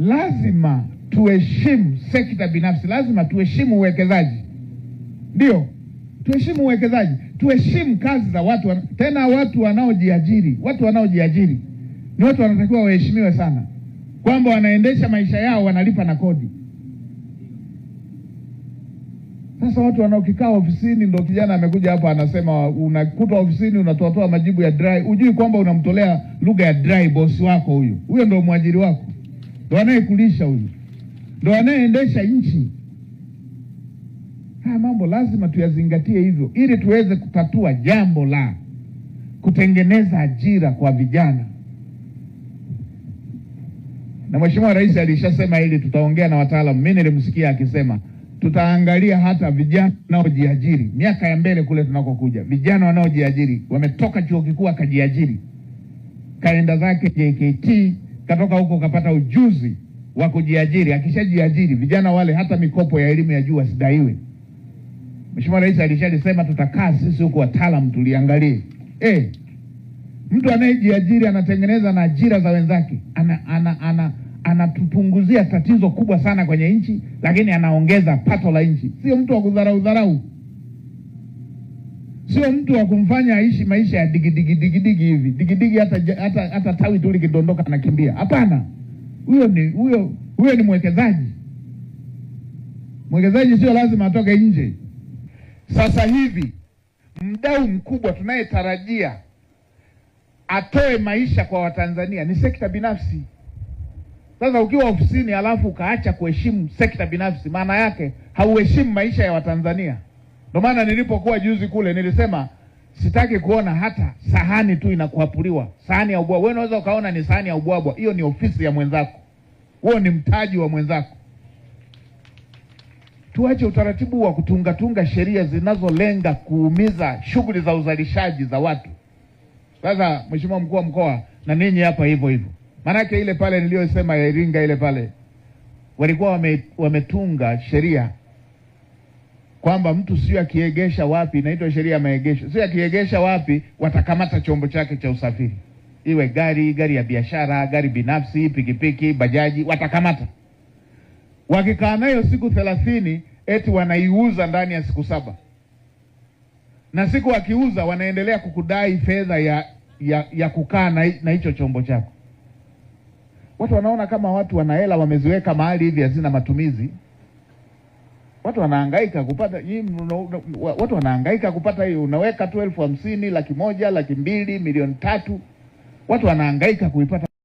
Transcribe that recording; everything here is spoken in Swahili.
lazima tuheshimu sekta binafsi, lazima tuheshimu uwekezaji. Ndio, tuheshimu uwekezaji, tuheshimu kazi za watu tena watu wanaojiajiri. Watu wanaojiajiri ni watu wanatakiwa waheshimiwe sana, kwamba wanaendesha maisha yao, wanalipa na kodi. Sasa watu wanaokikaa ofisini, ndio kijana amekuja hapa anasema unakuta ofisini unatoa majibu ya dry, hujui kwamba unamtolea lugha ya dry boss wako huyo. Huyo ndio mwajiri wako, ndio anayekulisha huyo, ndio anayeendesha nchi. Haya mambo lazima tuyazingatie hivyo, ili tuweze kutatua jambo la kutengeneza ajira kwa vijana. Na Mheshimiwa Rais alishasema hili, tutaongea na wataalamu. Mimi nilimsikia akisema tutaangalia hata vijana wanaojiajiri miaka ya mbele kule tunakokuja. Vijana wanaojiajiri, wametoka chuo kikuu akajiajiri, kaenda zake JKT, katoka huko kapata ujuzi wa kujiajiri. Akishajiajiri, vijana wale hata mikopo ya elimu ya juu wasidaiwe. Mheshimiwa Rais alishalisema tutakaa sisi huko wataalamu tuliangalie. Mtu anayejiajiri anatengeneza na ajira za wenzake, anatupunguzia tatizo kubwa sana kwenye nchi, lakini anaongeza pato la nchi. Sio mtu wa kudharau, sio mtu wa kumfanya aishi maisha ya digidigi hivi, digidigi hata tawi tu likidondoka anakimbia. Hapana, huyo ni mwekezaji. Mwekezaji sio lazima atoke nje. Sasa hivi mdau mkubwa tunayetarajia atoe maisha kwa Watanzania ni sekta binafsi. Sasa ukiwa ofisini alafu ukaacha kuheshimu sekta binafsi, maana yake hauheshimu maisha ya Watanzania. Ndio maana nilipokuwa juzi kule nilisema sitaki kuona hata sahani tu inakuapuliwa, sahani ya ubwabwa. Wewe unaweza ukaona ni sahani ya ubwabwa, hiyo ni ofisi ya mwenzako, huo ni mtaji wa mwenzako. Tuache utaratibu wa kutunga sheria zinazolenga kuumiza shughuli za uzalishaji za watu. Sasa Mheshimiwa Mkuu wa Mkoa, na ninyi hapa hivyo hivyo. Maanake ile pale niliyosema ya Iringa ile pale, walikuwa wametunga sheria kwamba mtu sio akiegesha wapi, inaitwa sheria ya maegesho. Sio akiegesha wapi watakamata chombo chake cha usafiri. Iwe gari ya biashara, gari binafsi, pikipiki, bajaji, watakamata. Wakikaa nayo siku 30 eti wanaiuza ndani ya siku 7. Na siku wakiuza wanaendelea kukudai fedha ya kukaa na hicho chombo chako. Watu wanaona kama watu wana hela wameziweka mahali hivi hazina matumizi. Watu wanahangaika kupata hiyo, unaweka tu 50,000, 100,000, 200,000, 3 milioni. Watu wanahangaika kuipata.